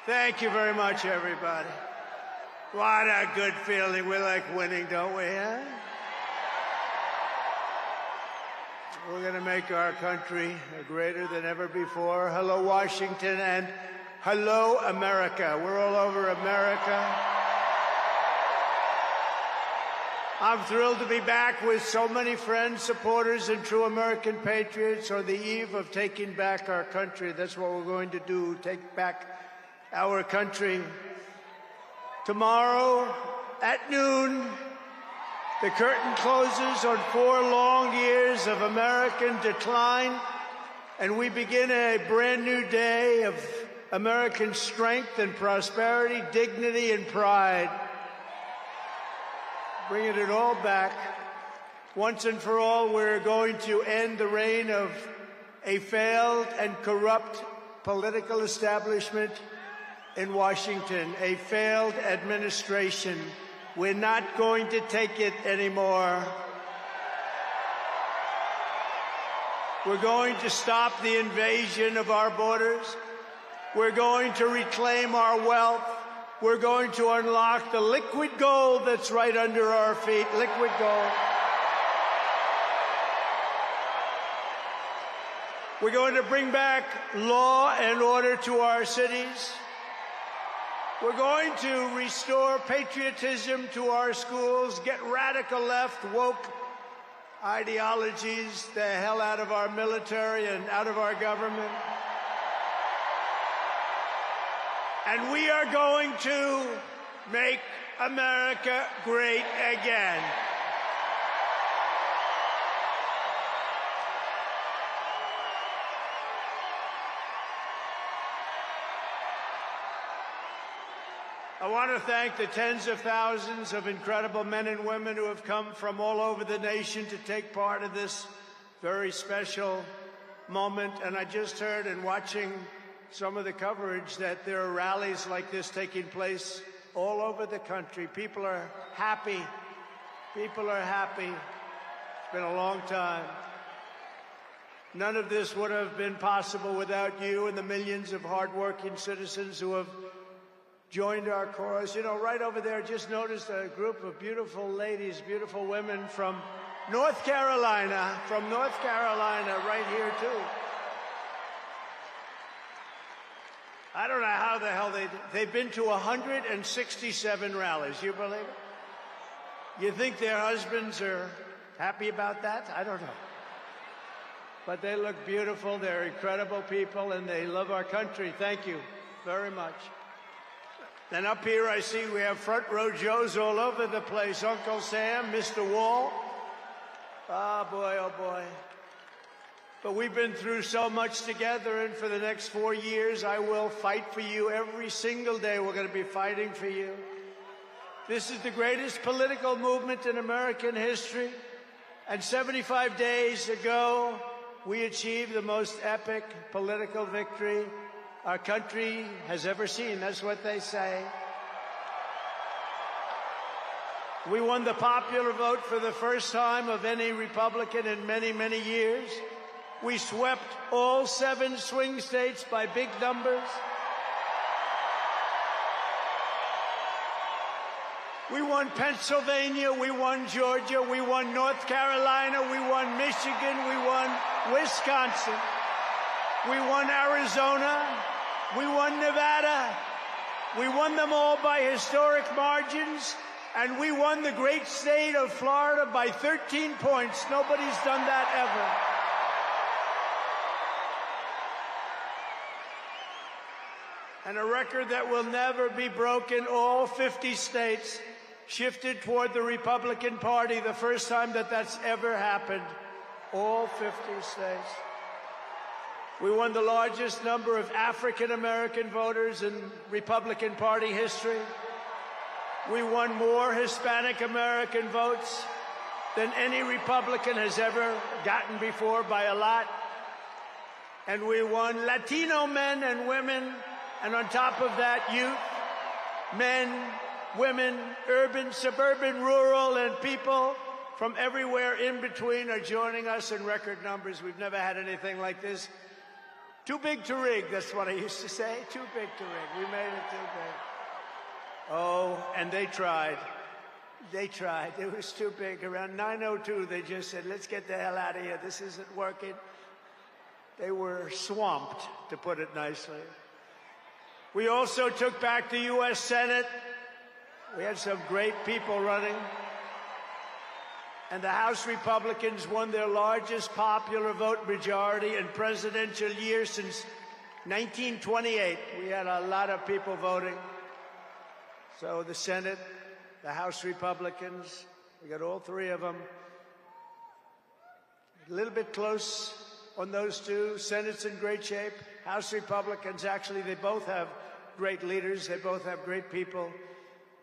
Thank you very much, everybody. What a good feeling. We like winning, don't we, huh? We're going to make our country greater than ever before. Hello, Washington, and hello, America. We're all over America. I'm thrilled to be back with so many friends, supporters, and true American patriots on the eve of taking back our country. That's what we're going to do, take back our country. Tomorrow at noon, the curtain closes on 4 long years of American decline, and we begin a brand new day of American strength and prosperity, dignity and pride. Bringing it all back. Once and for all, we're going to end the reign of a failed and corrupt political establishment in Washington, a failed administration. We're not going to take it anymore. We're going to stop the invasion of our borders. We're going to reclaim our wealth. We're going to unlock the liquid gold that's right under our feet, liquid gold. We're going to bring back law and order to our cities. We're going to restore patriotism to our schools, get radical left, woke ideologies the hell out of our military and out of our government. And we are going to make America great again. I want to thank the tens of thousands of incredible men and women who have come from all over the nation to take part in this very special moment. And I just heard in watching some of the coverage that there are rallies like this taking place all over the country. People are happy. People are happy. It's been a long time. None of this would have been possible without you and the millions of hardworking citizens who have joined our cause. You know, right over there, just noticed a group of beautiful ladies, beautiful women from North Carolina, right here, too. I don't know how the hell they've been to 167 rallies. You believe it? You think their husbands are happy about that? I don't know. But they look beautiful. They're incredible people, and they love our country. Thank you very much. Then up here, I see we have front row Joes all over the place. Uncle Sam, Mr. Wall. Oh, boy, oh, boy. But we've been through so much together, and for the next 4 years, I will fight for you every single day. We're going to be fighting for you. This is the greatest political movement in American history. And 75 days ago, we achieved the most epic political victory our country has ever seen. That's what they say. We won the popular vote for the first time of any Republican in many, many years. We swept all 7 swing states by big numbers. We won Pennsylvania, we won Georgia, we won North Carolina, we won Michigan, we won Wisconsin, we won Arizona, we won Nevada. We won them all by historic margins, and we won the great state of Florida by 13 points. Nobody's done that ever. And a record that will never be broken. All 50 states shifted toward the Republican Party, the first time that that's ever happened. All 50 states. We won the largest number of African-American voters in Republican Party history. We won more Hispanic-American votes than any Republican has ever gotten before by a lot. And we won Latino men and women, and on top of that, youth, men, women, urban, suburban, rural, and people from everywhere in between are joining us in record numbers. We've never had anything like this. Too big to rig, that's what I used to say. Too big to rig. We made it too big. Oh, and they tried. They tried. It was too big. Around 9:02, they just said, let's get the hell out of here. This isn't working. They were swamped, to put it nicely. We also took back the U.S. Senate. We had some great people running. And the House Republicans won their largest popular vote majority in presidential year since 1928. We had a lot of people voting. So the Senate, the House Republicans, we got all three of them. A little bit close on those two. Senate's in great shape. House Republicans, actually, they both have great leaders. They both have great people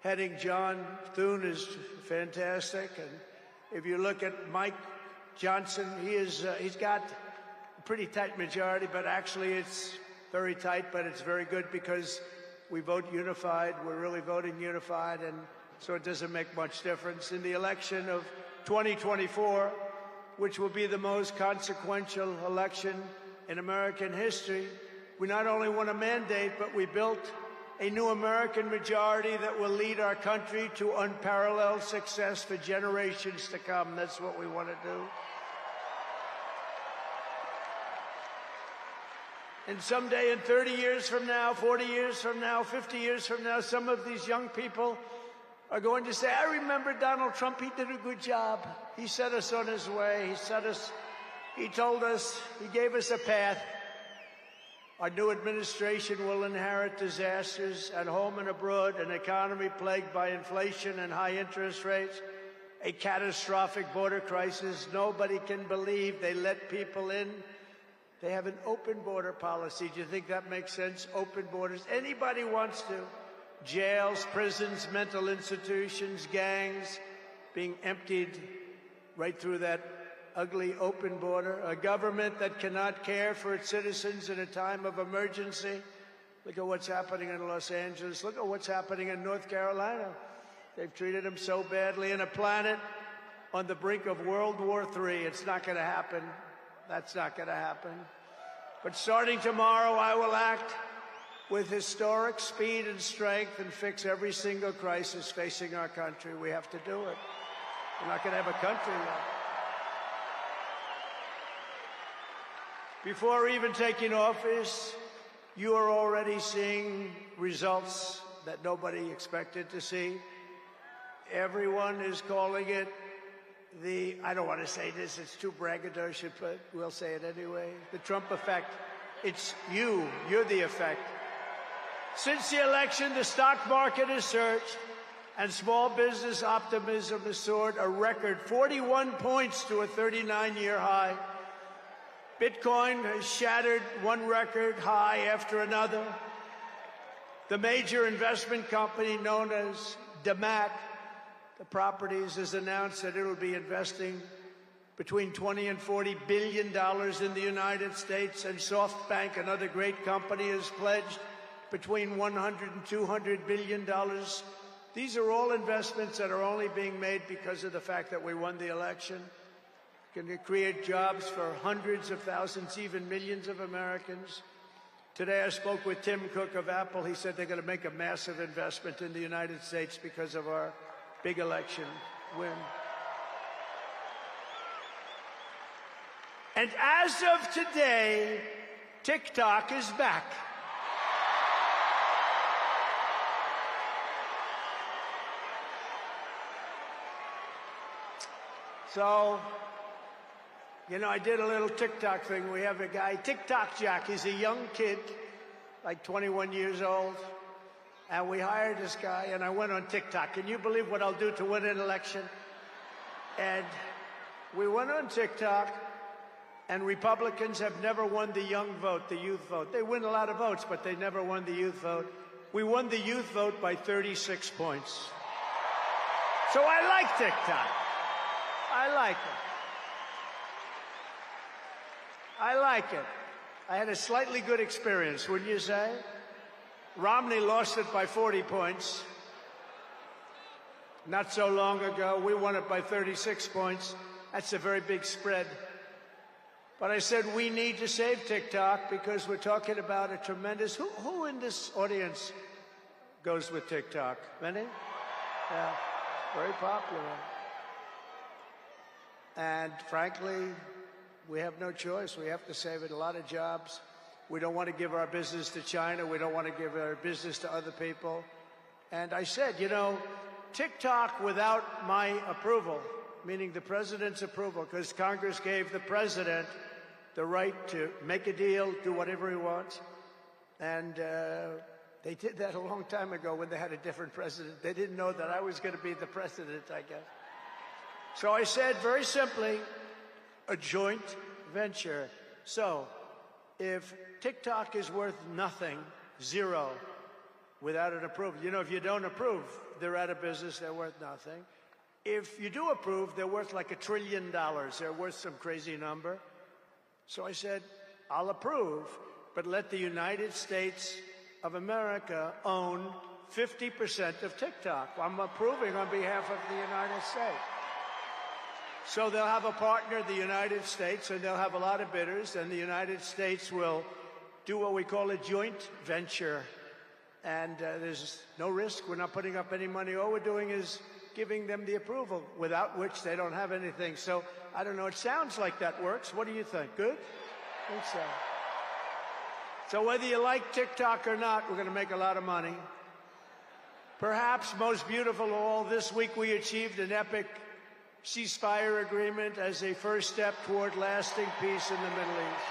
heading. John Thune is fantastic. And if you look at Mike Johnson, he's got a pretty tight majority, but actually it's very tight, but it's very good because we vote unified. We're really voting unified, and so it doesn't make much difference. In the election of 2024, which will be the most consequential election in American history, we not only won a mandate, but we built a new American majority that will lead our country to unparalleled success for generations to come. That's what we want to do. And someday, in 30 years from now, 40 years from now, 50 years from now, some of these young people are going to say, I remember Donald Trump, he did a good job. He set us on his way. He told us, he gave us a path. Our new administration will inherit disasters at home and abroad, an economy plagued by inflation and high interest rates, a catastrophic border crisis. Nobody can believe they let people in. They have an open border policy. Do you think that makes sense? Open borders. Anybody wants to. Jails, prisons, mental institutions, gangs being emptied right through that ugly open border. A government that cannot care for its citizens in a time of emergency. Look at what's happening in Los Angeles. Look at what's happening in North Carolina. They've treated them so badly. In a planet on the brink of World War III. It's not going to happen. That's not going to happen. But starting tomorrow, I will act with historic speed and strength and fix every single crisis facing our country. We have to do it. We're not going to have a country yet. Before even taking office, you are already seeing results that nobody expected to see. Everyone is calling it I don't want to say this, it's too braggadocious, but we'll say it anyway. The Trump effect. It's you. You're the effect. Since the election, the stock market has surged and small business optimism has soared a record 41 points to a 39-year high. Bitcoin has shattered one record high after another. The major investment company known as DMAC, the properties, has announced that it will be investing between $20 and $40 billion in the United States, and SoftBank, another great company, has pledged between $100 and $200 billion. These are all investments that are only being made because of the fact that we won the election. Going to create jobs for hundreds of thousands, even millions of Americans. Today I spoke with Tim Cook of Apple. He said they're going to make a massive investment in the United States because of our big election win. And as of today, TikTok is back. So, you know, I did a little TikTok thing. We have a guy, TikTok Jack. He's a young kid, like 21 years old. And we hired this guy, and I went on TikTok. Can you believe what I'll do to win an election? And we went on TikTok, and Republicans have never won the young vote, the youth vote. They win a lot of votes, but they never won the youth vote. We won the youth vote by 36 points. So I like TikTok. I like it. I like it. I had a slightly good experience, wouldn't you say? Romney lost it by 40 points. Not so long ago, we won it by 36 points. That's a very big spread. But I said we need to save TikTok because we're talking about a tremendous... Who in this audience goes with TikTok? Many? Yeah, very popular. And frankly, we have no choice. We have to save it. A lot of jobs. We don't want to give our business to China. We don't want to give our business to other people. And I said, you know, TikTok without my approval, meaning the president's approval, because Congress gave the president the right to make a deal, do whatever he wants. And they did that a long time ago when they had a different president. They didn't know that I was going to be the president, I guess. So I said, very simply, a joint venture. So if TikTok is worth nothing, zero, without an approval, you know, if you don't approve, they're out of business, they're worth nothing. If you do approve, they're worth like $1 trillion. They're worth some crazy number. So I said, I'll approve, but let the United States of America own 50% of TikTok. I'm approving on behalf of the United States. So they'll have a partner, the United States, and they'll have a lot of bidders, and the United States will do what we call a joint venture. And there's no risk. We're not putting up any money. All we're doing is giving them the approval, without which they don't have anything. So, I don't know, it sounds like that works. What do you think? Good? I think so. So whether you like TikTok or not, we're going to make a lot of money. Perhaps most beautiful of all, this week we achieved an epic ceasefire agreement as a first step toward lasting peace in the Middle East.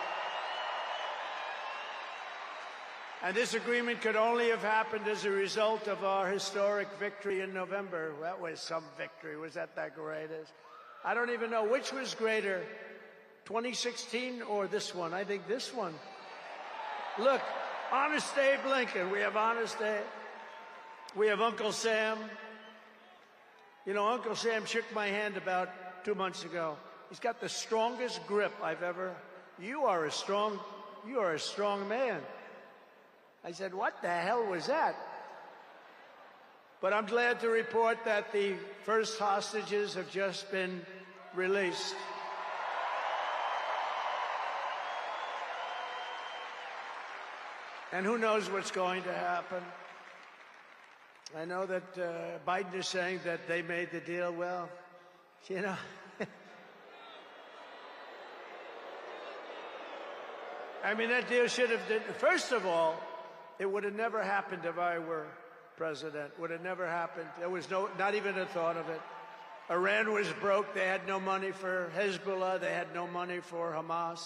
And this agreement could only have happened as a result of our historic victory in November. That was some victory. Was that greatest? I don't even know which was greater, 2016 or this one. I think this one. Look, Honest Abe Lincoln. We have Honest Abe. We have Uncle Sam. You know, Uncle Sam shook my hand about 2 months ago. He's got the strongest grip I've ever... You are a strong man. I said, what the hell was that? But I'm glad to report that the first hostages have just been released. And who knows what's going to happen? I know that Biden is saying that they made the deal. Well, you know... I mean, that deal should have... First of all, it would have never happened if I were president. Would have never happened. There was not even a thought of it. Iran was broke. They had no money for Hezbollah. They had no money for Hamas.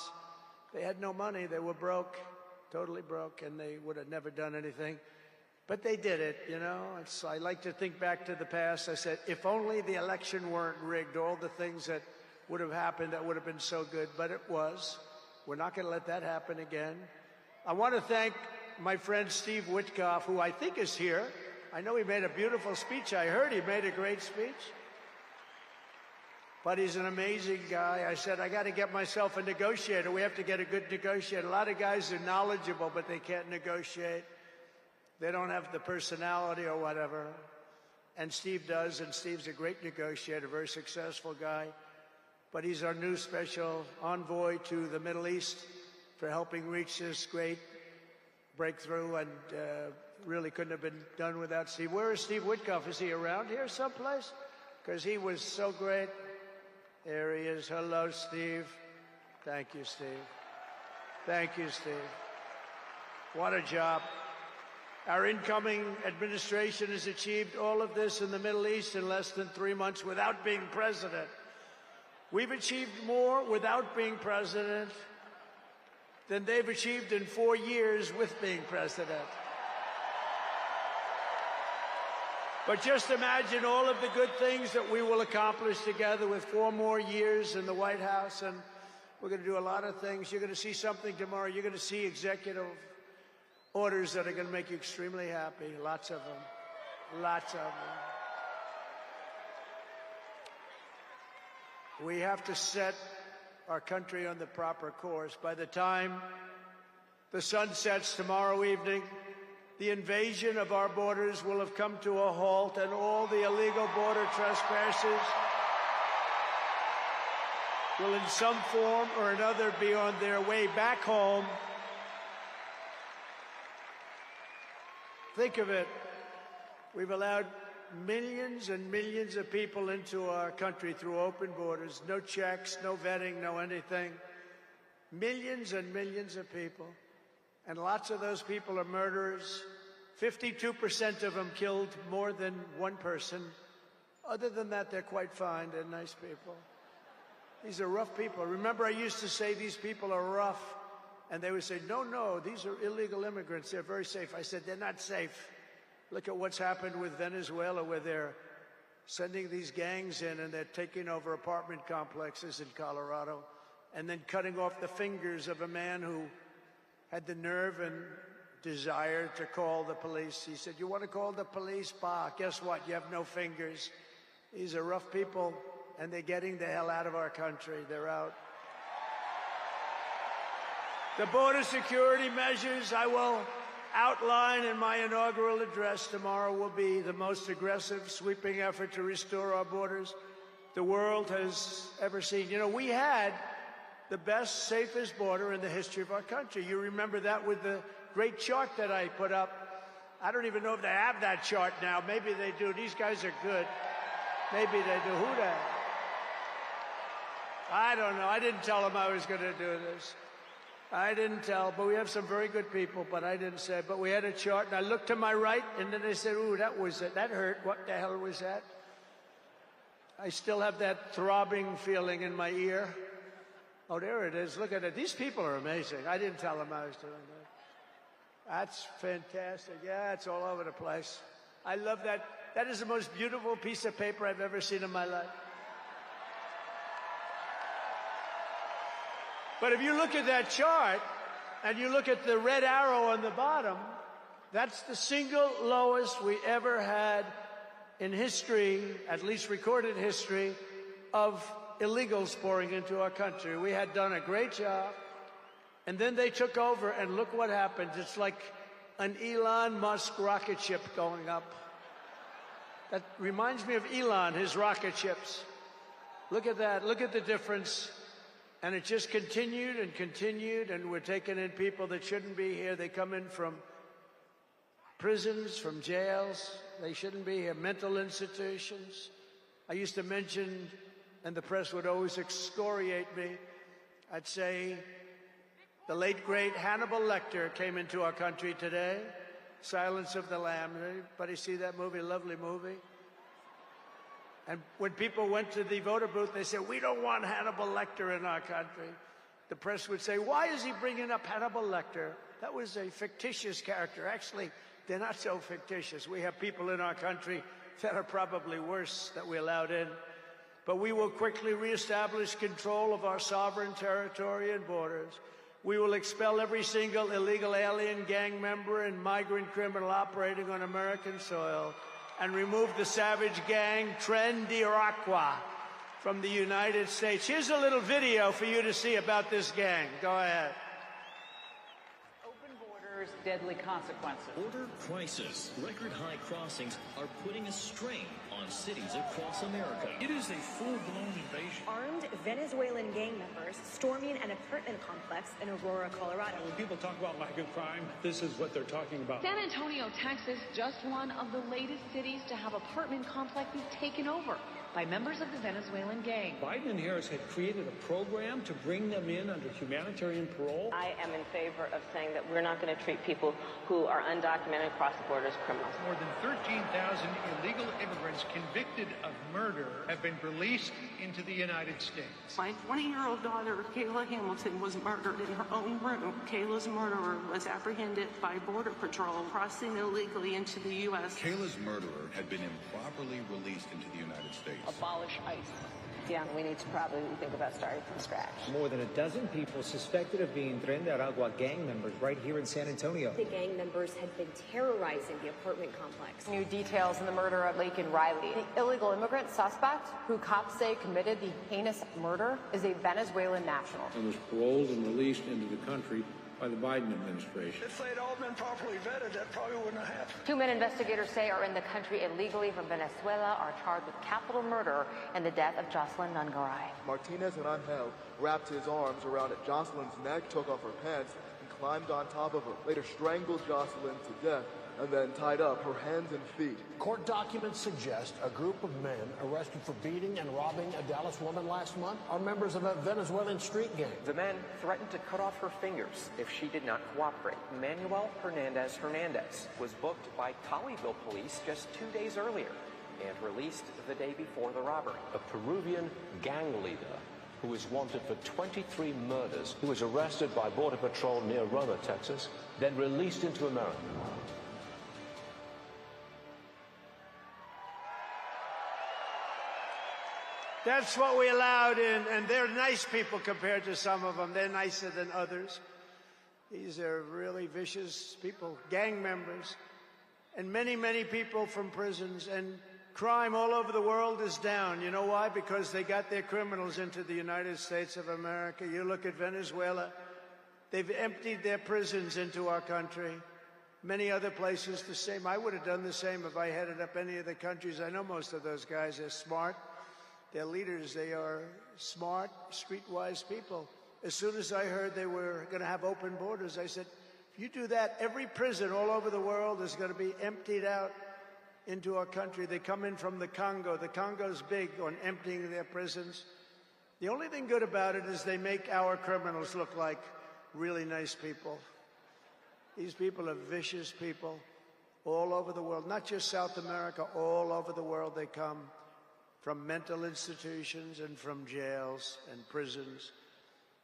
They had no money. They were broke, totally broke, and they would have never done anything. But they did it, you know. I like to think back to the past. I said, if only the election weren't rigged, all the things that would have happened, that would have been so good. But it was. We're not going to let that happen again. I want to thank my friend Steve Witkoff, who I think is here. I know he made a beautiful speech. I heard he made a great speech. But he's an amazing guy. I said, I got to get myself a negotiator. We have to get a good negotiator. A lot of guys are knowledgeable, but they can't negotiate. They don't have the personality or whatever. And Steve does, and Steve's a great negotiator, very successful guy. But he's our new special envoy to the Middle East for helping reach this great breakthrough, and really couldn't have been done without Steve. Where is Steve Witkoff? Is he around here someplace? Because he was so great. There he is. Hello, Steve. Thank you, Steve. Thank you, Steve. What a job. Our incoming administration has achieved all of this in the Middle East in less than 3 months without being president. We've achieved more without being president than they've achieved in 4 years with being president. But just imagine all of the good things that we will accomplish together with 4 more years in the White House, and we're going to do a lot of things. You're going to see something tomorrow. You're going to see executive orders that are going to make you extremely happy. Lots of them. Lots of them. We have to set our country on the proper course. By the time the sun sets tomorrow evening, the invasion of our borders will have come to a halt, and all the illegal border trespassers will in some form or another be on their way back home. Think of it. We've allowed millions and millions of people into our country through open borders, no checks, no vetting, no anything. Millions and millions of people. And lots of those people are murderers. 52% of them killed more than one person. Other than that, they're quite fine. They're nice people. These are rough people. Remember, I used to say these people are rough. And they would say, no, no, these are illegal immigrants. They're very safe. I said, they're not safe. Look at what's happened with Venezuela, where they're sending these gangs in and they're taking over apartment complexes in Colorado and then cutting off the fingers of a man who had the nerve and desire to call the police. He said, you want to call the police? Bah, guess what? You have no fingers. These are rough people, and they're getting the hell out of our country. They're out. The border security measures I will outline in my inaugural address tomorrow will be the most aggressive, sweeping effort to restore our borders the world has ever seen. You know, we had the best, safest border in the history of our country. You remember that with the great chart that I put up. I don't even know if they have that chart now. Maybe they do. These guys are good. Maybe they do. Who the? I don't know. I didn't tell them I was going to do this. I didn't tell, but we have some very good people, but I didn't say. But we had a chart, and I looked to my right, and then they said, ooh, that was it. That hurt. What the hell was that? I still have that throbbing feeling in my ear. Oh, there it is. Look at it. These people are amazing. I didn't tell them I was doing that. That's fantastic. Yeah, it's all over the place. I love that. That is the most beautiful piece of paper I've ever seen in my life. But if you look at that chart and you look at the red arrow on the bottom, that's the single lowest we ever had in history, at least recorded history, of illegals pouring into our country. We had done a great job, and then they took over, and look what happened. It's like an Elon Musk rocket ship going up. That reminds me of Elon, his rocket ships. Look at that. Look at the difference. And it just continued and continued, and we're taking in people that shouldn't be here. They come in from prisons, from jails. They shouldn't be here. Mental institutions. I used to mention, and the press would always excoriate me, I'd say the late, great Hannibal Lecter came into our country today. Silence of the Lambs. Anybody see that movie? Lovely movie. And when people went to the voter booth, they said, we don't want Hannibal Lecter in our country. The press would say, why is he bringing up Hannibal Lecter? That was a fictitious character. Actually, they're not so fictitious. We have people in our country that are probably worse that we allowed in. But we will quickly reestablish control of our sovereign territory and borders. We will expel every single illegal alien, gang member, and migrant criminal operating on American soil, and remove the savage gang Tren de Aragua from the United States. Here's a little video for you to see about this gang. Go ahead. Open borders, deadly consequences. Border crisis. Record high crossings are putting a strain on cities across America. It is a full-blown invasion. Armed Venezuelan gang members storming an apartment complex in Aurora, Colorado. When people talk about lack of crime, this is what they're talking about. San Antonio, Texas, just one of the latest cities to have apartment complexes taken over by members of the Venezuelan gang. Biden and Harris had created a program to bring them in under humanitarian parole. I am in favor of saying that we're not going to treat people who are undocumented across the border as criminals. More than 13,000 illegal immigrants convicted of murder have been released into the United States. My 20-year-old daughter, Kayla Hamilton, was murdered in her own room. Kayla's murderer was apprehended by Border Patrol crossing illegally into the U.S. Kayla's murderer had been improperly released into the United States. Abolish ICE. Yeah, we need to probably think about starting from scratch. More than a dozen people suspected of being Tren de Aragua gang members right here in San Antonio. The gang members had been terrorizing the apartment complex. New details in the murder of Laken Riley. The illegal immigrant suspect, who cops say committed the heinous murder, is a Venezuelan national. And was paroled and released into the country by the Biden administration. If they'd all been properly vetted, that probably wouldn't have happened. 2 men investigators say are in the country illegally from Venezuela are charged with capital murder in the death of Jocelyn Nungaray. Martinez and Angel wrapped his arms around Jocelyn's neck, took off her pants, and climbed on top of her. Later strangled Jocelyn to death and then tied up her hands and feet. Court documents suggest a group of men arrested for beating and robbing a Dallas woman last month are members of a Venezuelan street gang. The men threatened to cut off her fingers if she did not cooperate. Manuel Hernandez was booked by Colleyville police just 2 days earlier and released the day before the robbery. A Peruvian gang leader who is wanted for 23 murders, who was arrested by Border Patrol near Roma, Texas, then released into America. That's what we allowed in, and they're nice people compared to some of them. They're nicer than others. These are really vicious people, gang members, and many, many people from prisons. And crime all over the world is down. You know why? Because they got their criminals into the United States of America. You look at Venezuela, they've emptied their prisons into our country. Many other places the same. I would have done the same if I headed up any of the countries. I know most of those guys are smart. They're leaders. They are smart, streetwise people. As soon as I heard they were going to have open borders, I said, if you do that, every prison all over the world is going to be emptied out into our country. They come in from the Congo. The Congo's big on emptying their prisons. The only thing good about it is they make our criminals look like really nice people. These people are vicious people all over the world, not just South America, all over the world they come. From mental institutions and from jails and prisons.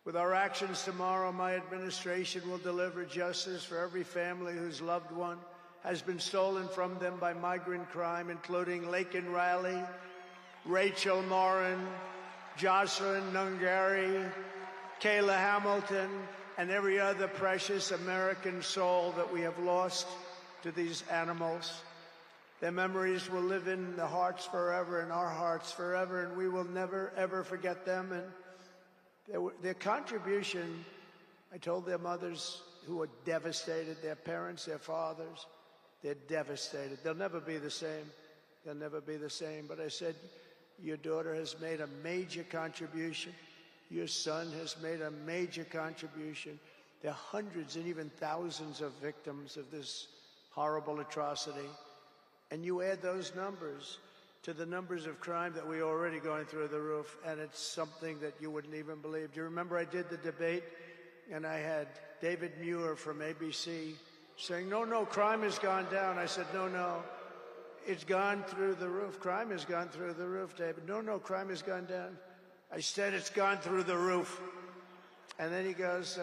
With our actions tomorrow, my administration will deliver justice for every family whose loved one has been stolen from them by migrant crime, including Laken Riley, Rachel Morin, Jocelyn Nungaray, Kayla Hamilton, and every other precious American soul that we have lost to these animals. Their memories will live in the hearts forever, in our hearts forever, and we will never, ever forget them. And their contribution, I told their mothers who were devastated, their parents, their fathers, they're devastated. They'll never be the same. They'll never be the same. But I said, your daughter has made a major contribution. Your son has made a major contribution. There are hundreds and even thousands of victims of this horrible atrocity. And you add those numbers to the numbers of crime that we're already going through the roof, and it's something that you wouldn't even believe. Do you remember I did the debate, and I had David Muir from ABC saying, no, crime has gone down. I said, no, it's gone through the roof. Crime has gone through the roof, David. No, crime has gone down. I said it's gone through the roof. And then he goes,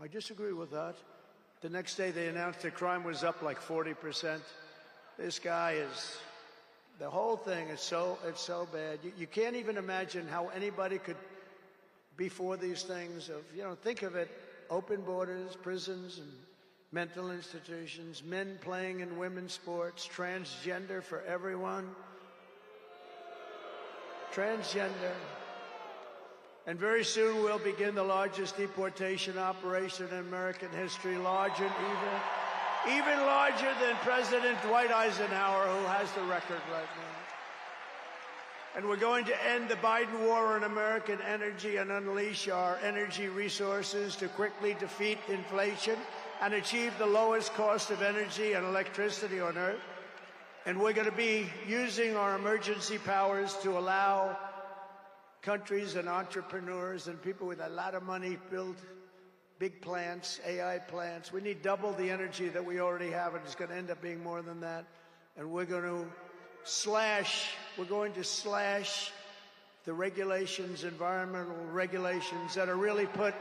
I disagree with that. The next day they announced that crime was up like 40%. This guy is, the whole thing is so bad. You can't even imagine how anybody could be for these things of, think of it, open borders, prisons and mental institutions, men playing in women's sports, transgender for everyone. Transgender. And very soon we'll begin the largest deportation operation in American history, larger even larger than President Dwight Eisenhower, who has the record right now. And we're going to end the Biden war on American energy and unleash our energy resources to quickly defeat inflation and achieve the lowest cost of energy and electricity on Earth. And we're going to be using our emergency powers to allow countries and entrepreneurs and people with a lot of money build big plants, AI plants. We need double the energy that we already have, and it's going to end up being more than that. And we're going to slash the regulations, environmental regulations that are really put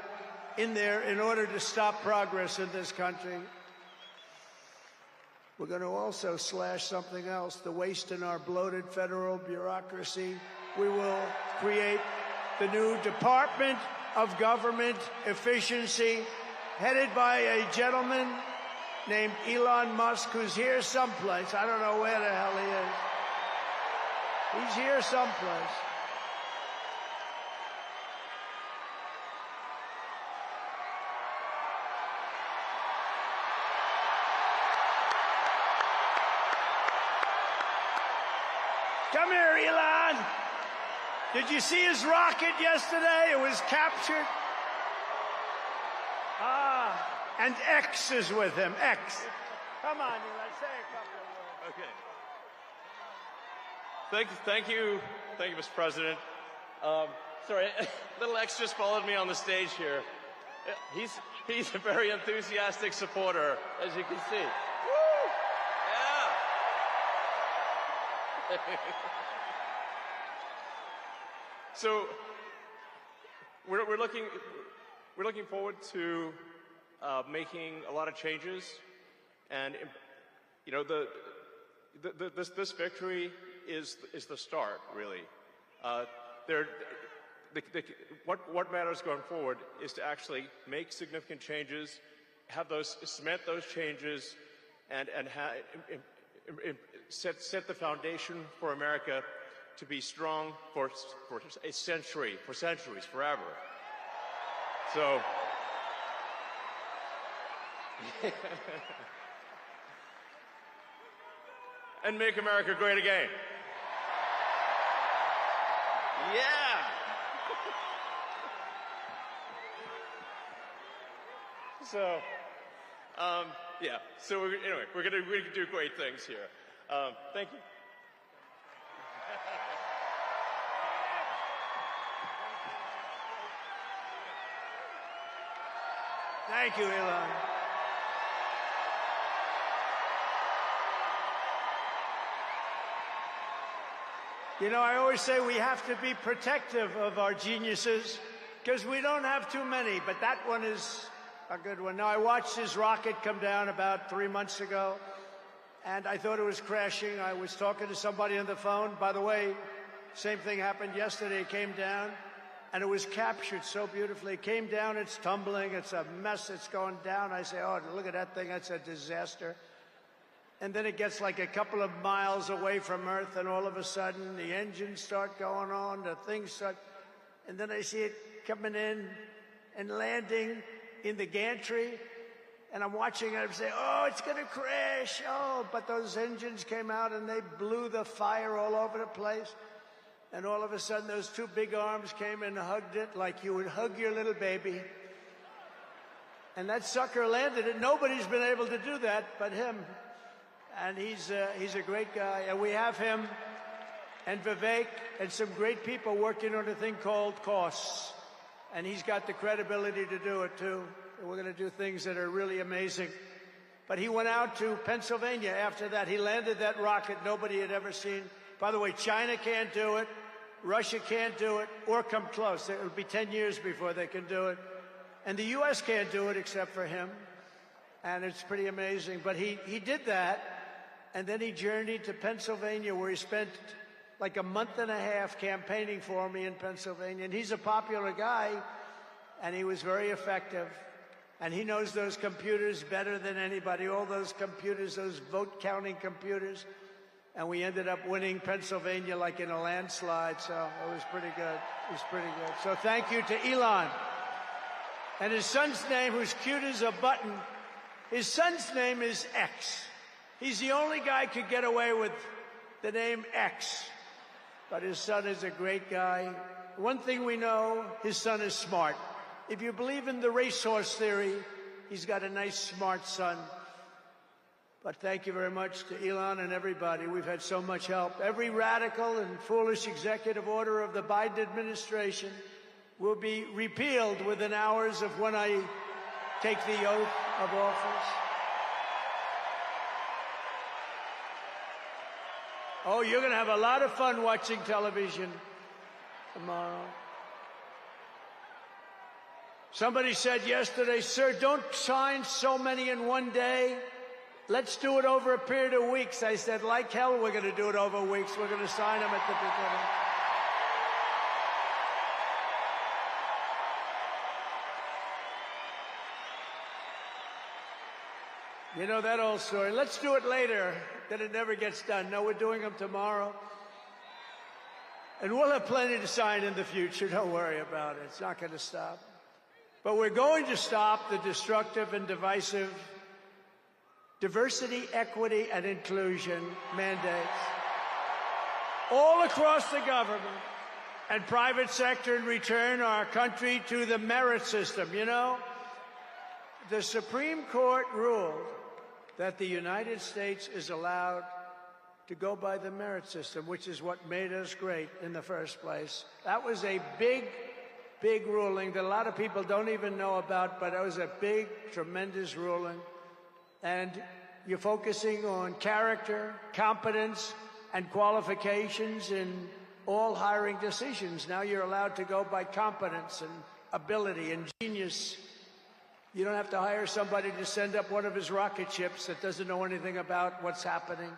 in there in order to stop progress in this country. We're going to also slash something else, the waste in our bloated federal bureaucracy. We will create the new Department of Government Efficiency, headed by a gentleman named Elon Musk, who's here someplace. I don't know where the hell he is. He's here someplace. Come here, Elon. Did you see his rocket yesterday? It was captured. And X is with him. X. Come on, Elon, say a couple of words. Okay. Thank you, Mr. President. Sorry, little X just followed me on the stage here. He's a very enthusiastic supporter, as you can see. Woo! Yeah. So we're looking forward to making a lot of changes, and you know this victory is the start, really. What matters going forward is to actually make significant changes, cement those changes, and set the foundation for America to be strong for a century, for centuries, forever. So. And make America great again. Yeah. So, yeah. So anyway, we're gonna do great things here. Thank you. Thank you, Elon. You know, I always say we have to be protective of our geniuses because we don't have too many, but that one is a good one. Now, I watched his rocket come down about 3 months ago, and I thought it was crashing. I was talking to somebody on the phone. By the way, same thing happened yesterday. It came down, and it was captured so beautifully. It came down, it's tumbling, it's a mess, it's going down. I say, oh, look at that thing, that's a disaster. And then it gets like a couple of miles away from Earth, and all of a sudden the engines start going on, the things start, and then I see it coming in and landing in the gantry, and I'm watching it, I'm saying, oh, it's gonna crash, oh, but those engines came out and they blew the fire all over the place, and all of a sudden those two big arms came and hugged it like you would hug your little baby, and that sucker landed it. Nobody's been able to do that but him. And he's a great guy, and we have him and Vivek and some great people working on a thing called costs, and he's got the credibility to do it too. And we're going to do things that are really amazing. But he went out to Pennsylvania after that. He landed that rocket nobody had ever seen. By the way, China can't do it, Russia can't do it, or come close. It'll be 10 years before they can do it, and the U.S. can't do it except for him. And it's pretty amazing. But he did that. And then he journeyed to Pennsylvania, where he spent like a month and a half campaigning for me in Pennsylvania. And he's a popular guy, and he was very effective. And he knows those computers better than anybody, all those computers, those vote-counting computers. And we ended up winning Pennsylvania like in a landslide, so it was pretty good. It was pretty good. So thank you to Elon. And his son's name, who's cute as a button, his son's name is X. He's the only guy who could get away with the name X. But his son is a great guy. One thing we know, his son is smart. If you believe in the racehorse theory, he's got a nice, smart son. But thank you very much to Elon and everybody. We've had so much help. Every radical and foolish executive order of the Biden administration will be repealed within hours of when I take the oath of office. Oh, you're going to have a lot of fun watching television tomorrow. Somebody said yesterday, sir, don't sign so many in one day. Let's do it over a period of weeks. I said, like hell, we're going to do it over weeks. We're going to sign them at the beginning. You know that old story. Let's do it later. Then it never gets done. No, we're doing them tomorrow. And we'll have plenty to sign in the future. Don't worry about it. It's not going to stop. But we're going to stop the destructive and divisive diversity, equity, and inclusion mandates. all across the government and private sector and return our country to the merit system. You know, the Supreme Court ruled that the United States is allowed to go by the merit system, which is what made us great in the first place. That was a big ruling that a lot of people don't even know about, but it was a big, tremendous ruling. And you're focusing on character, competence, and qualifications in all hiring decisions. Now you're allowed to go by competence and ability and genius. You don't have to hire somebody to send up one of his rocket ships that doesn't know anything about what's happening.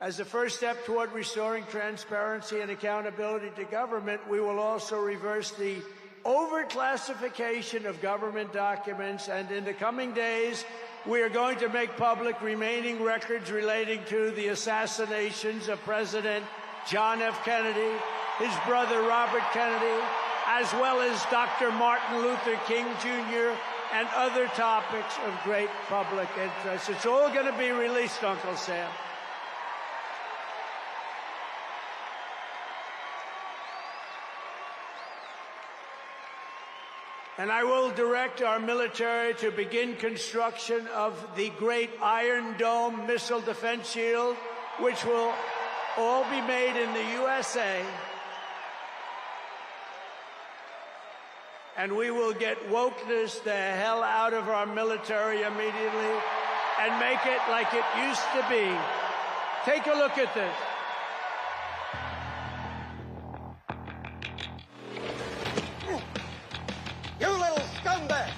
As a first step toward restoring transparency and accountability to government, we will also reverse the overclassification of government documents, and in the coming days, we are going to make public remaining records relating to the assassinations of President John F. Kennedy, his brother Robert Kennedy, as well as Dr. Martin Luther King Jr., and other topics of great public interest. It's all going to be released, Uncle Sam. And I will direct our military to begin construction of the great Iron Dome missile defense shield, which will all be made in the USA. And we will get wokeness the hell out of our military immediately and make it like it used to be. Take a look at this. You little scumbag!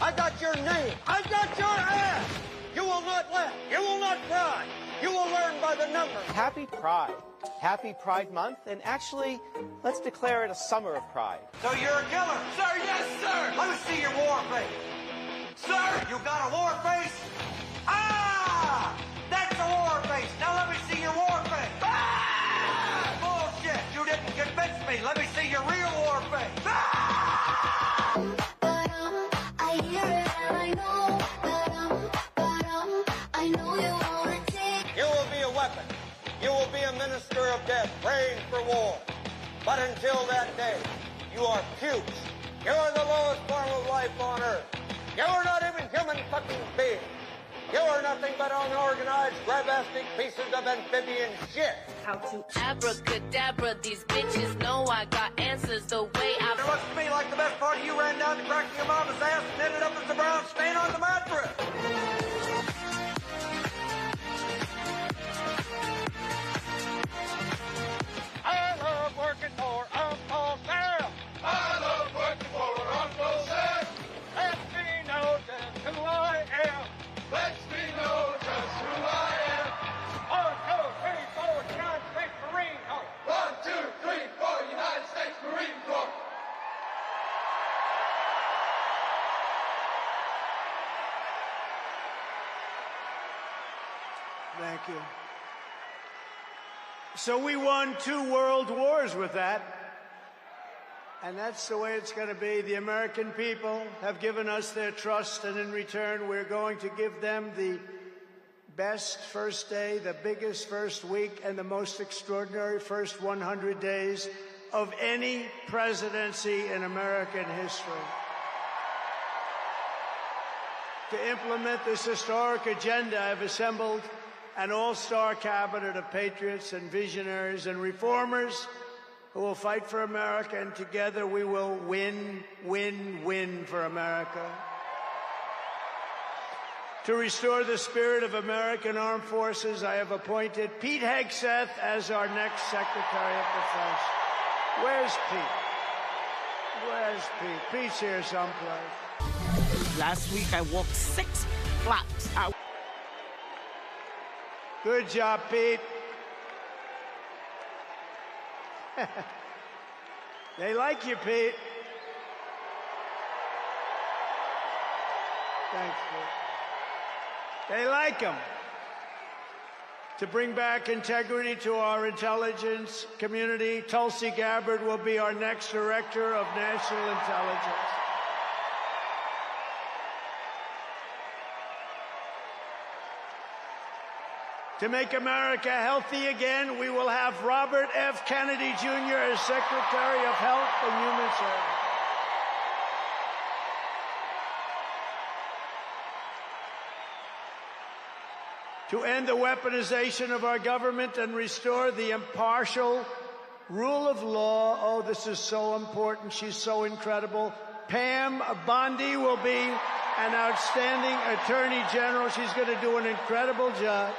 I got your name. I got your ass! You will not laugh. You will not cry. You will learn by the numbers. Happy Pride. Happy Pride Month, and actually, let's declare it a summer of pride. So you're a killer? Sir, yes, sir! Let me see your war face. Sir, you got a war face? Ah! That's a war face. Now let me see your war face. Ah! Bullshit! You didn't convince me. Let me see your real war face. Ah! I hear it and I know, I know you wanna take. You will be a weapon. You will be a minister of death, praying for war. But until that day, you are puke. You are the lowest form of life on earth. You are not even human fucking beings. You are nothing but unorganized, grabastic pieces of amphibian shit. How to abracadabra, these bitches know I got answers the way I... It looks to me like the best part of you ran down the crack of your mama's ass and ended up as a brown stain on the mattress. I love working for Uncle Sam. I love working for Uncle Sam. Lets me know just who I am. Lets me know just who I am. 1, 2, 3, 4, United States Marine Corps. 1, 2, 3, 4, United States Marine Corps. Thank you. So we won 2 world wars with that. And that's the way it's going to be. The American people have given us their trust, and in return, we're going to give them the best first day, the biggest first week, and the most extraordinary first 100 days of any presidency in American history. To implement this historic agenda, I've assembled an all-star cabinet of patriots and visionaries and reformers who will fight for America, and together we will win, win, win for America. To restore the spirit of American Armed Forces, I have appointed Pete Hegseth as our next Secretary of Defense. Where's Pete? Where's Pete? Pete's here someplace. Last week I walked 6 blocks. Good job, Pete. They like you, Pete. Thanks, Pete. They like him. To bring back integrity to our intelligence community, Tulsi Gabbard will be our next Director of National Intelligence. To make America healthy again, we will have Robert F. Kennedy Jr. as Secretary of Health and Human Services. To end the weaponization of our government and restore the impartial rule of law. Oh, this is so important. She's so incredible. Pam Bondi will be an outstanding Attorney General. She's going to do an incredible job.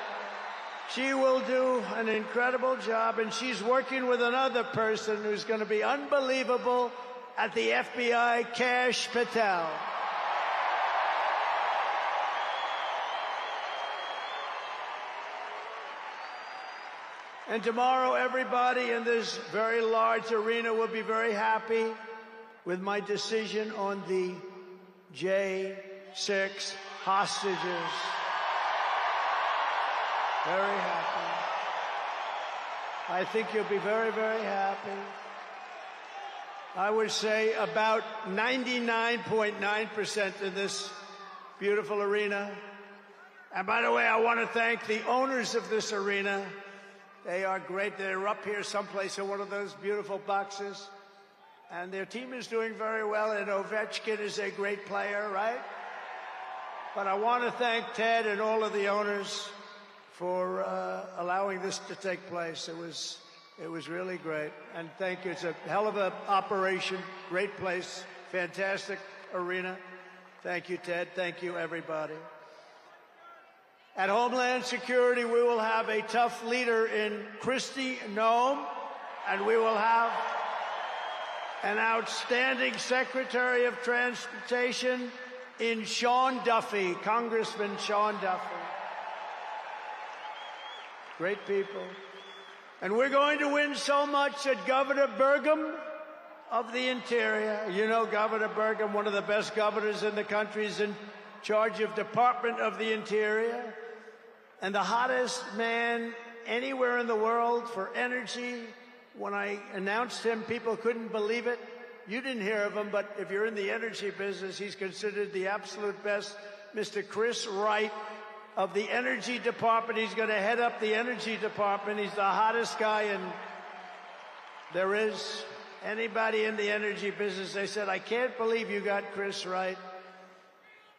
She will do an incredible job, and she's working with another person who's going to be unbelievable at the FBI, Kash Patel. And tomorrow, everybody in this very large arena will be very happy with my decision on the J6 hostages. Very happy. I think you'll be very, very happy. I would say about 99.9% in this beautiful arena. And by the way, I want to thank the owners of this arena. They are great. They're up here someplace in one of those beautiful boxes. And their team is doing very well, and Ovechkin is a great player, right? But I want to thank Ted and all of the owners for allowing this to take place. It was really great. And thank you. It's a hell of an operation. Great place. Fantastic arena. Thank you, Ted. Thank you, everybody. At Homeland Security, we will have a tough leader in Kristi Noem, and we will have an outstanding Secretary of Transportation in Sean Duffy, Congressman Sean Duffy. Great people. And we're going to win so much that Governor Burgum of the Interior, you know Governor Burgum, one of the best governors in the country, is in charge of Department of the Interior. And the hottest man anywhere in the world for energy. When I announced him, people couldn't believe it. You didn't hear of him, but if you're in the energy business, he's considered the absolute best. Mr. Chris Wright of the Energy Department. He's going to head up the Energy Department. He's the hottest guy, and there is anybody in the energy business. They said, I can't believe you got Chris Wright.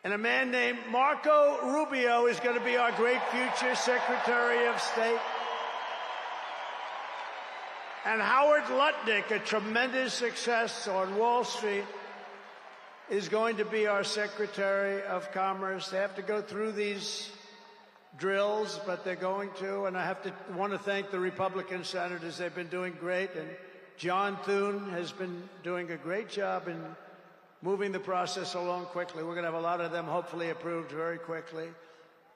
And a man named Marco Rubio is going to be our great future Secretary of State. And Howard Lutnick, a tremendous success on Wall Street, is going to be our Secretary of Commerce. They have to go through these drills, but they're going to. And I want to thank the Republican senators. They've been doing great. And John Thune has been doing a great job in moving the process along quickly. We're going to have a lot of them hopefully approved very quickly.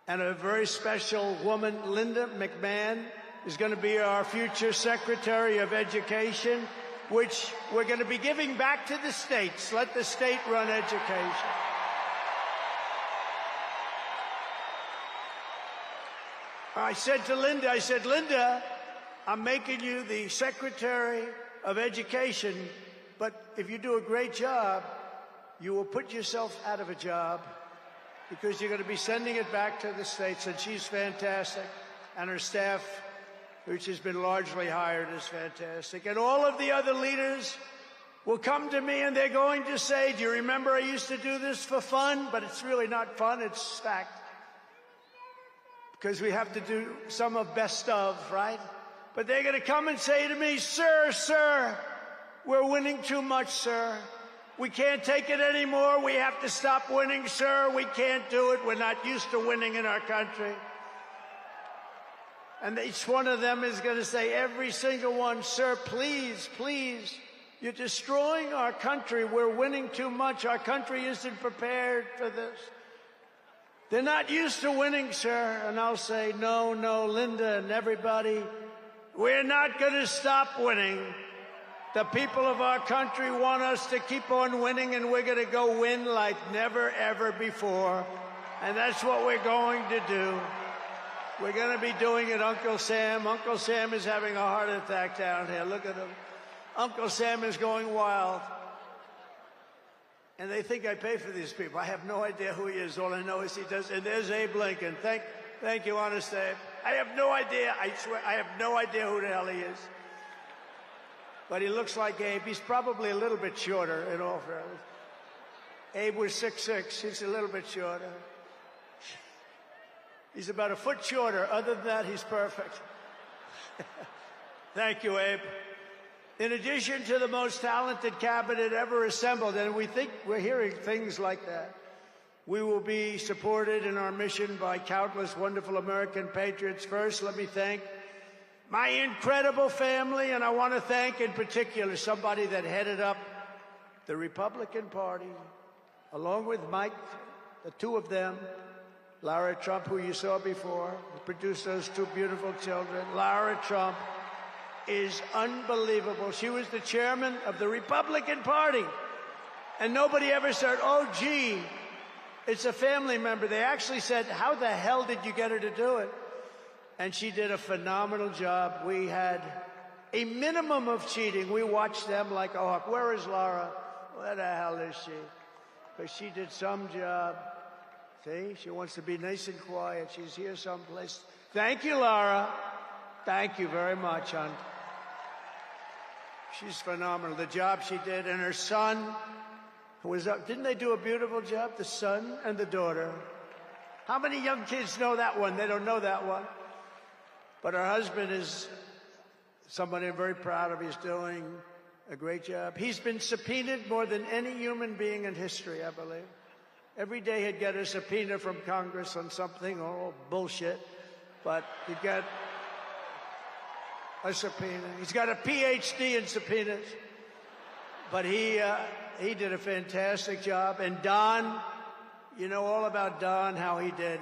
And a very special woman, Linda McMahon, is going to be our future Secretary of Education, which we're going to be giving back to the states. Let the state run education. I said to Linda, Linda, I'm making you the Secretary of Education, but if you do a great job, you will put yourself out of a job because you're going to be sending it back to the states. And she's fantastic. And her staff, which has been largely hired, is fantastic. And all of the other leaders will come to me and they're going to say, do you remember I used to do this for fun? But it's really not fun, it's fact. Because we have to do some of best of, right? But they're going to come and say to me, sir, we're winning too much, sir. We can't take it anymore. We have to stop winning, sir. We can't do it. We're not used to winning in our country. And each one of them is going to say, every single one, sir, please, you're destroying our country. We're winning too much. Our country isn't prepared for this. They're not used to winning, sir. And I'll say, no, Linda and everybody, we're not going to stop winning. The people of our country want us to keep on winning, and we're going to go win like never, ever before. And that's what we're going to do. We're going to be doing it, Uncle Sam. Uncle Sam is having a heart attack down here. Look at him. Uncle Sam is going wild. And they think I pay for these people. I have no idea who he is. All I know is he does. And there's Abe Lincoln. Thank you, Honest Abe. I have no idea. I swear, I have no idea who the hell he is. But he looks like Abe. He's probably a little bit shorter, in all fairness. Abe was 6'6". He's a little bit shorter. He's about a foot shorter. Other than that, he's perfect. Thank you, Abe. In addition to the most talented cabinet ever assembled, and we think we're hearing things like that, we will be supported in our mission by countless wonderful American patriots. First, let me thank my incredible family, and I want to thank in particular somebody that headed up the Republican Party, along with Mike, the two of them, Lara Trump, who you saw before, who produced those two beautiful children. Lara Trump is unbelievable. She was the chairman of the Republican Party, and nobody ever said, oh, gee, it's a family member. They actually said, how the hell did you get her to do it? And she did a phenomenal job. We had a minimum of cheating. We watched them like a hawk. Where is Laura? Where the hell is she? Because she did some job. See, she wants to be nice and quiet. She's here someplace. Thank you, Laura. Thank you very much, hon. She's phenomenal. The job she did, and her son, who was up. Didn't they do a beautiful job? The son and the daughter. How many young kids know that one? They don't know that one. But her husband is somebody I'm very proud of. He's doing a great job. He's been subpoenaed more than any human being in history, I believe. Every day he'd get a subpoena from Congress on something, oh, bullshit. But he'd get a subpoena. He's got a PhD in subpoenas. But he did a fantastic job. And Don, you know all about Don, how he did.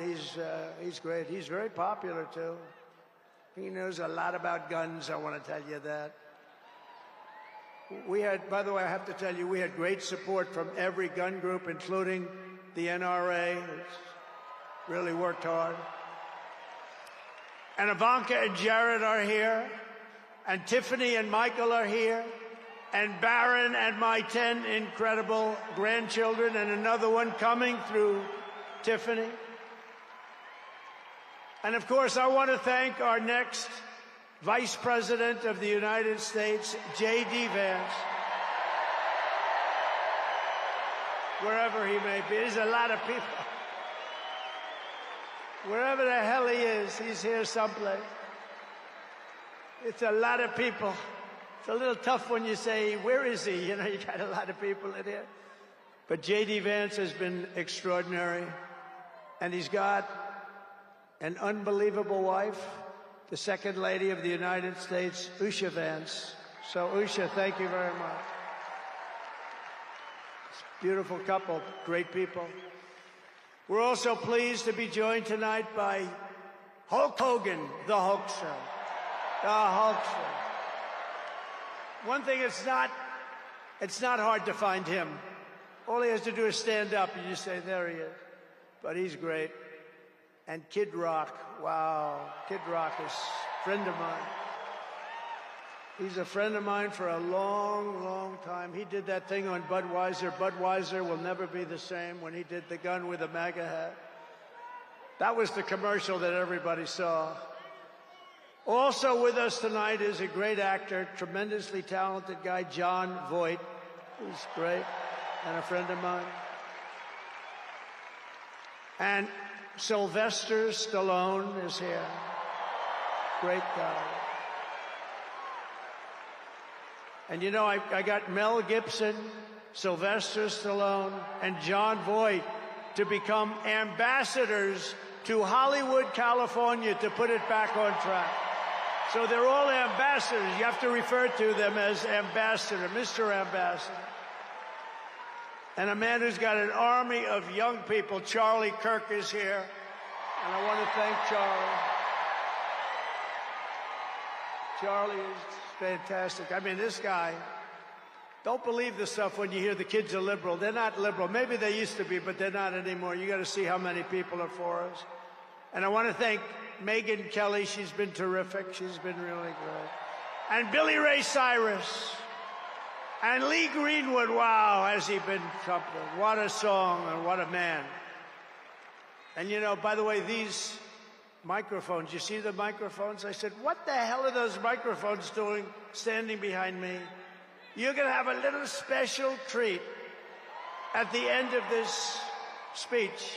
He's great. He's very popular, too. He knows a lot about guns, I want to tell you that. We had, by the way, I have to tell you, we had great support from every gun group, including the NRA. It's really worked hard. And Ivanka and Jared are here. And Tiffany and Michael are here. And Barron and my 10 incredible grandchildren, and another one coming through Tiffany. And of course, I want to thank our next Vice President of the United States, J.D. Vance. Wherever he may be, there's a lot of people. Wherever the hell he is, he's here someplace. It's a lot of people. It's a little tough when you say, where is he? You know, you got a lot of people in here. But J.D. Vance has been extraordinary. And he's got an unbelievable wife, the Second Lady of the United States, Usha Vance. So, Usha, thank you very much. It's a beautiful couple, great people. We're also pleased to be joined tonight by Hulk Hogan, the Hulkster. The Hulkster. One thing, it's not hard to find him. All he has to do is stand up and you say, there he is. But he's great. And Kid Rock, wow. Kid Rock is a friend of mine. He's a friend of mine for a long, long time. He did that thing on Budweiser. Budweiser will never be the same, when he did the gun with a MAGA hat. That was the commercial that everybody saw. Also with us tonight is a great actor, tremendously talented guy, Jon Voight, who's great, and a friend of mine. And Sylvester Stallone is here. Great guy. And you know, I got Mel Gibson, Sylvester Stallone, and Jon Voight to become ambassadors to Hollywood, California, to put it back on track. So they're all ambassadors. You have to refer to them as ambassador, Mr. Ambassador. And a man who's got an army of young people, Charlie Kirk, is here. And I want to thank Charlie. Charlie is fantastic. I mean, this guy, don't believe the stuff when you hear the kids are liberal. They're not liberal. Maybe they used to be, but they're not anymore. You got to see how many people are for us. And I want to thank Megyn Kelly. She's been terrific. She's been really great. And Billy Ray Cyrus. And Lee Greenwood, wow, has he been something. What a song and what a man. And you know, by the way, these microphones. You see the microphones? I said, what the hell are those microphones doing standing behind me? You're going to have a little special treat at the end of this speech.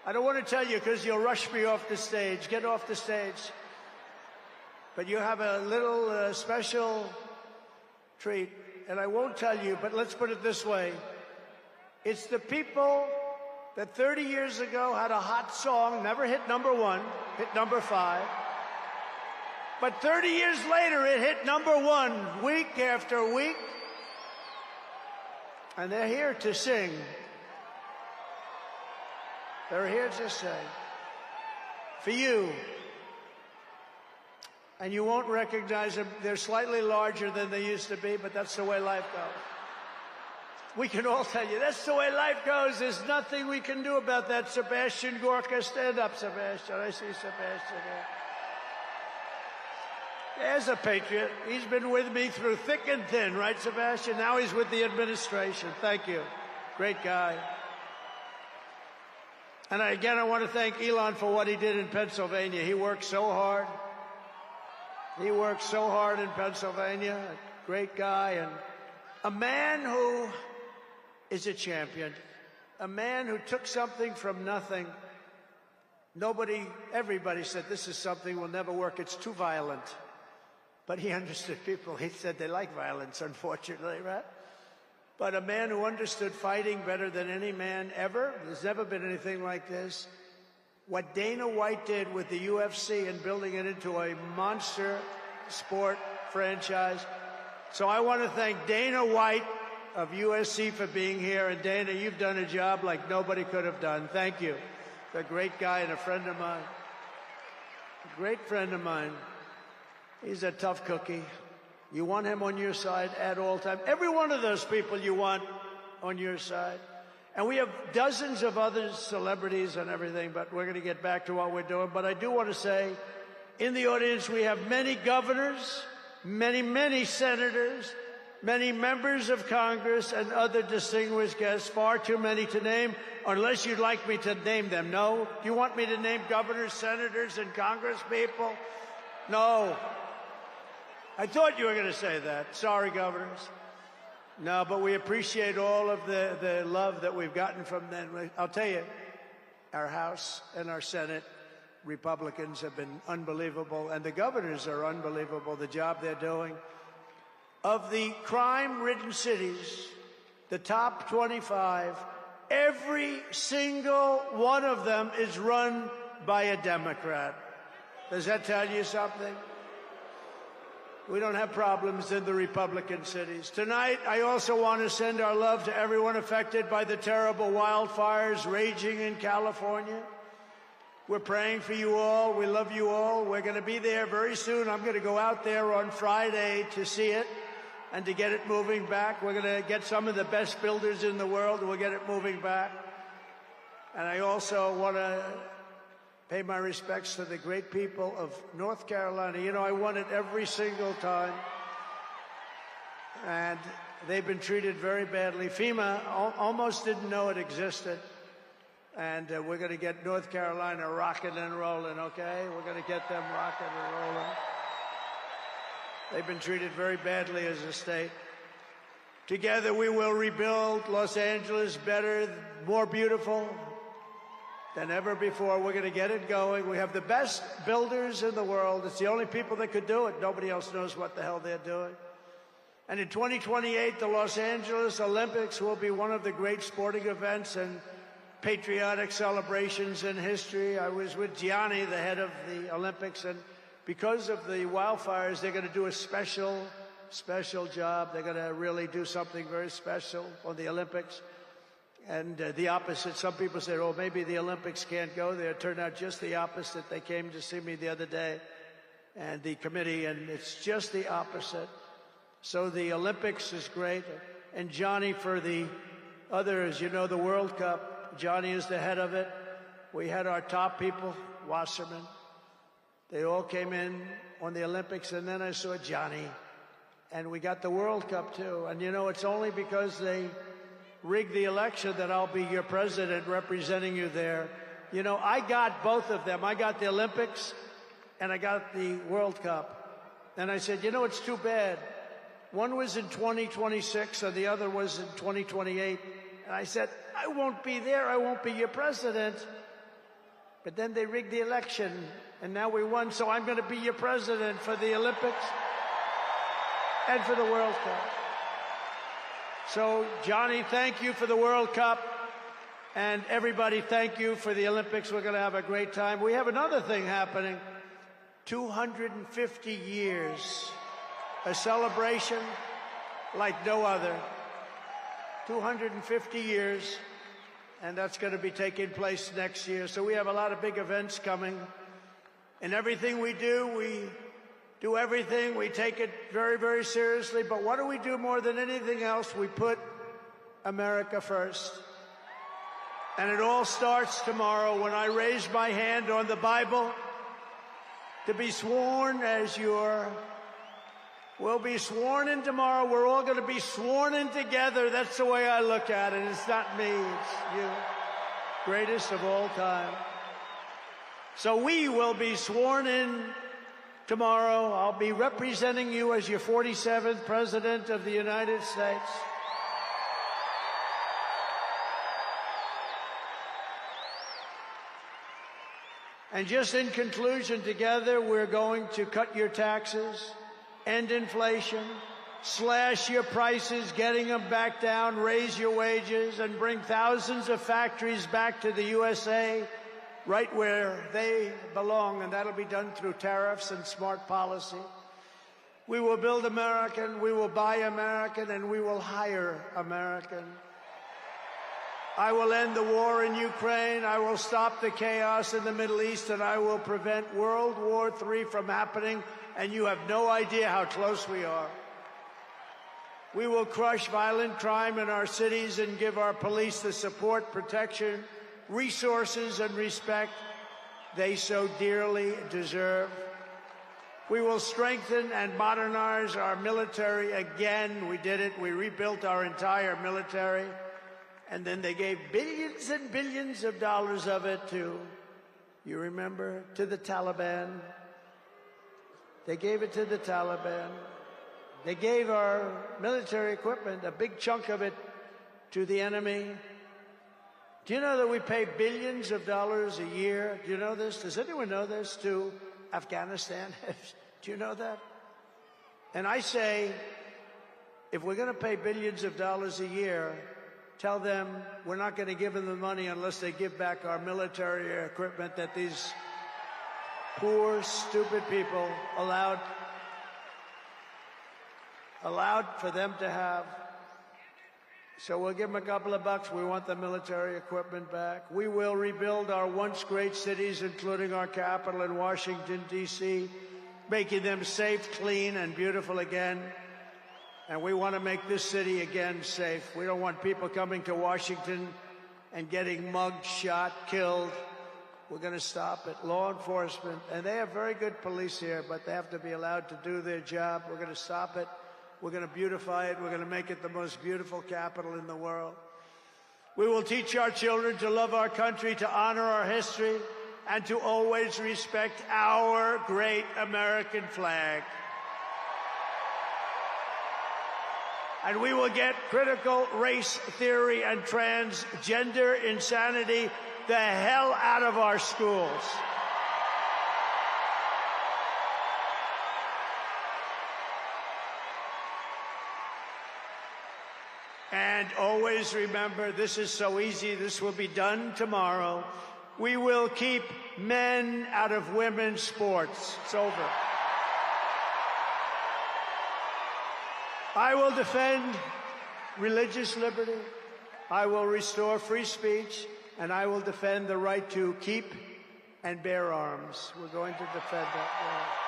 I don't want to tell you because you'll rush me off the stage. Get off the stage. But you have a little special treat, and I won't tell you, but let's put it this way. It's the people that 30 years ago had a hot song, never hit #1, hit #5. But 30 years later, it hit #1 week after week. And they're here to sing. They're here to sing. For you. And you won't recognize them. They're slightly larger than they used to be, but that's the way life goes. We can all tell you, that's the way life goes. There's nothing we can do about that. Sebastian Gorka, stand up, Sebastian. I see Sebastian there. There's a patriot. He's been with me through thick and thin, right, Sebastian? Now he's with the administration. Thank you. Great guy. And again, I want to thank Elon for what he did in Pennsylvania. He worked so hard. He worked so hard in Pennsylvania. A great guy and a man who is a champion. A man who took something from nothing. Everybody said this is something will never work. It's too violent. But he understood people. He said they like violence, unfortunately, right? But a man who understood fighting better than any man ever. There's never been anything like this. What Dana White did with the UFC and building it into a monster sport franchise. So I want to thank Dana White of USC for being here. And Dana, you've done a job like nobody could have done. Thank you. A great guy and a friend of mine. A great friend of mine. He's a tough cookie. You want him on your side at all times. Every one of those people you want on your side. And we have dozens of other celebrities and everything, but we're going to get back to what we're doing. But I do want to say, in the audience, we have many governors, many senators, many members of Congress, and other distinguished guests, far too many to name, unless you'd like me to name them. No? Do you want me to name governors, senators, and Congress people? No. I thought you were going to say that. Sorry, governors. No, but we appreciate all of the love that we've gotten from them. I'll tell you, our House and our Senate Republicans have been unbelievable, and the governors are unbelievable, the job they're doing. Of the crime-ridden cities, the top 25, every single one of them is run by a Democrat. Does that tell you something? We don't have problems in the Republican cities. Tonight, I also want to send our love to everyone affected by the terrible wildfires raging in California. We're praying for you all. We love you all. We're going to be there very soon. I'm going to go out there on Friday to see it and to get it moving back. We're going to get some of the best builders in the world, and we'll get it moving back. And I also want to pay my respects to the great people of North Carolina. You know, I won it every single time. And they've been treated very badly. FEMA almost didn't know it existed. And we're going to get North Carolina rocking and rolling, okay? We're going to get them rocking and rolling. They've been treated very badly as a state. Together we will rebuild Los Angeles better, more beautiful than ever before. We're going to get it going. We have the best builders in the world. It's the only people that could do it. Nobody else knows what the hell they're doing. And in 2028, the Los Angeles Olympics will be one of the great sporting events and patriotic celebrations in history. I was with Gianni, the head of the Olympics, and because of the wildfires, they're going to do a special job. They're going to really do something very special on the Olympics. And the opposite. Some people said, oh, maybe the Olympics can't go there. It turned out just the opposite. They came to see me the other day, and the committee, and it's just the opposite. So the Olympics is great. And Johnny for the others, you know, the World Cup. Johnny is the head of it. We had our top people, Wasserman. They all came in on the Olympics, and then I saw Johnny. And we got the World Cup, too. And, you know, it's only because they rigged the election that I'll be your president representing you there. You know, I got both of them. I got the Olympics and I got the World Cup. And I said, you know, it's too bad. One was in 2026 and the other was in 2028. And I said, I won't be there. I won't be your president. But then they rigged the election and now we won. So I'm going to be your president for the Olympics and for the World Cup. So, Johnny, thank you for the World Cup. And everybody, thank you for the Olympics. We're going to have a great time. We have another thing happening. 250 years. A celebration like no other. 250 years. And that's going to be taking place next year. So we have a lot of big events coming. And everything we do everything. We take it very, very seriously. But what do we do more than anything else? We put America first. And it all starts tomorrow when I raise my hand on the Bible to be sworn as we'll be sworn in tomorrow. We're all going to be sworn in together. That's the way I look at it. It's not me, it's you. Greatest of all time. So we will be sworn in tomorrow. I'll be representing you as your 47th President of the United States. And just in conclusion, together, we're going to cut your taxes, end inflation, slash your prices, getting them back down, raise your wages, and bring thousands of factories back to the USA, right where they belong, and that'll be done through tariffs and smart policy. We will build American, we will buy American, and we will hire American. I will end the war in Ukraine. I will stop the chaos in the Middle East, and I will prevent World War III from happening, and you have no idea how close we are. We will crush violent crime in our cities and give our police the support, protection, resources, and respect they so dearly deserve. We will strengthen and modernize our military again. We did it. We rebuilt our entire military. And then they gave billions and billions of dollars of it to, you remember, to the Taliban. They gave it to the Taliban. They gave our military equipment, a big chunk of it, to the enemy. Do you know that we pay billions of dollars a year? Do you know this? Does anyone know this? To Afghanistan? Do you know that? And I say, if we're going to pay billions of dollars a year, tell them we're not going to give them the money unless they give back our military equipment that these poor, stupid people allowed for them to have. So we'll give them a couple of bucks. We want the military equipment back. We will rebuild our once great cities, including our capital in Washington, D.C., making them safe, clean, and beautiful again. And we want to make this city again safe. We don't want people coming to Washington and getting mugged, shot, killed. We're going to stop it. Law enforcement, and they have very good police here, but they have to be allowed to do their job. We're going to stop it. We're going to beautify it. We're going to make it the most beautiful capital in the world. We will teach our children to love our country, to honor our history, and to always respect our great American flag. And we will get critical race theory and transgender insanity the hell out of our schools. And always remember, this is so easy, this will be done tomorrow. We will keep men out of women's sports. It's over. I will defend religious liberty. I will restore free speech, and I will defend the right to keep and bear arms. We're going to defend that.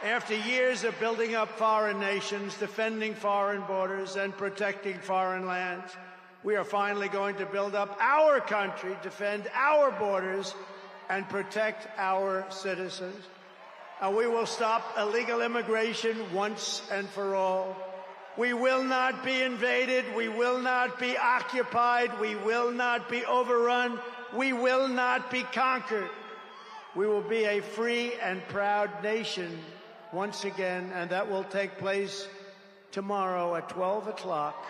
After years of building up foreign nations, defending foreign borders, and protecting foreign lands, we are finally going to build up our country, defend our borders, and protect our citizens. And we will stop illegal immigration once and for all. We will not be invaded. We will not be occupied. We will not be overrun. we will not be conquered. We will be a free and proud nation once again, and that will take place tomorrow at 12 o'clock.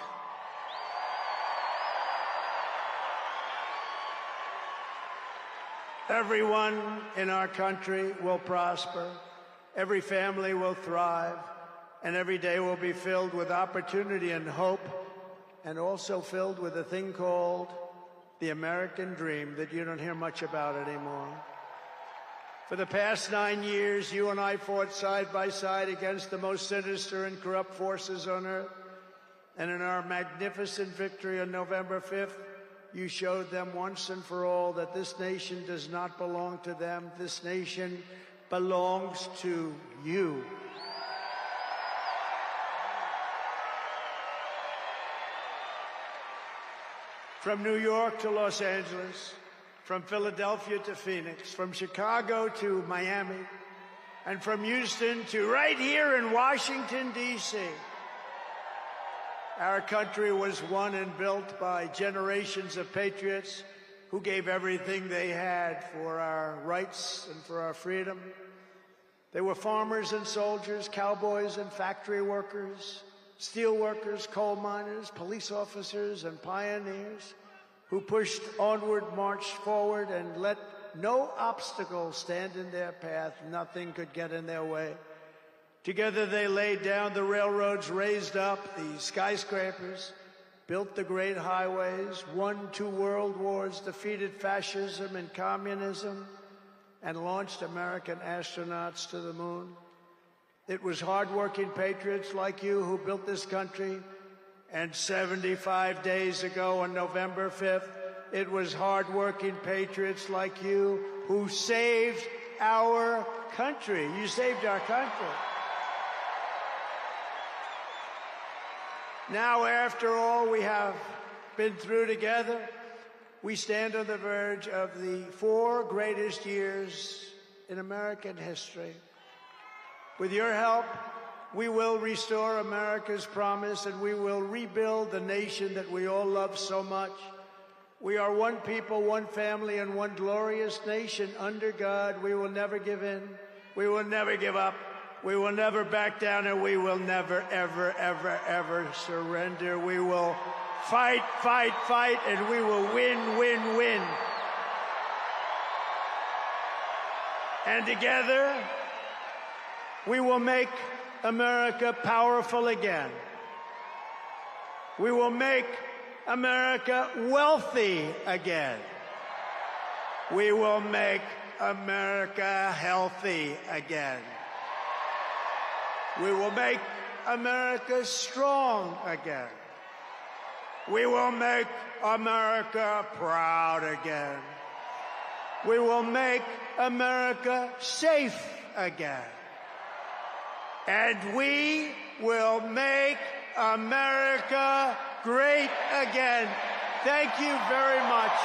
Everyone in our country will prosper, every family will thrive, and every day will be filled with opportunity and hope, and also filled with a thing called the American dream that you don't hear much about anymore. For the past 9 years, you and I fought side by side against the most sinister and corrupt forces on earth. And in our magnificent victory on November 5th, you showed them once and for all that this nation does not belong to them. This nation belongs to you. From New York to Los Angeles, from Philadelphia to Phoenix, from Chicago to Miami, and from Houston to right here in Washington, D.C. Our country was won and built by generations of patriots who gave everything they had for our rights and for our freedom. They were farmers and soldiers, cowboys and factory workers, steel workers, coal miners, police officers, and pioneers who pushed onward, marched forward, and let no obstacle stand in their path. Nothing could get in their way. Together they laid down the railroads, raised up the skyscrapers, built the great highways, won 2 world wars, defeated fascism and communism, and launched American astronauts to the moon. It was hard-working patriots like you who built this country, and 75 days ago on November 5th, it was hard-working patriots like you who saved our country. You saved our country. Now, after all we have been through together, we stand on the verge of the 4 greatest years in American history. With your help, we will restore America's promise, and we will rebuild the nation that we all love so much. We are one people, one family, and one glorious nation under God. We will never give in. We will never give up. We will never back down, and we will never, ever, ever, ever surrender. We will fight, fight, fight, and we will win, win, win. And together, we will make America powerful again. We will make America wealthy again. We will make America healthy again. We will make America strong again. We will make America proud again. We will make America safe again. And we will make America great again. Thank you very much.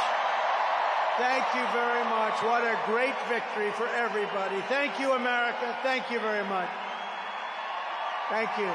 Thank you very much. What a great victory for everybody. Thank you, America. Thank you very much. Thank you.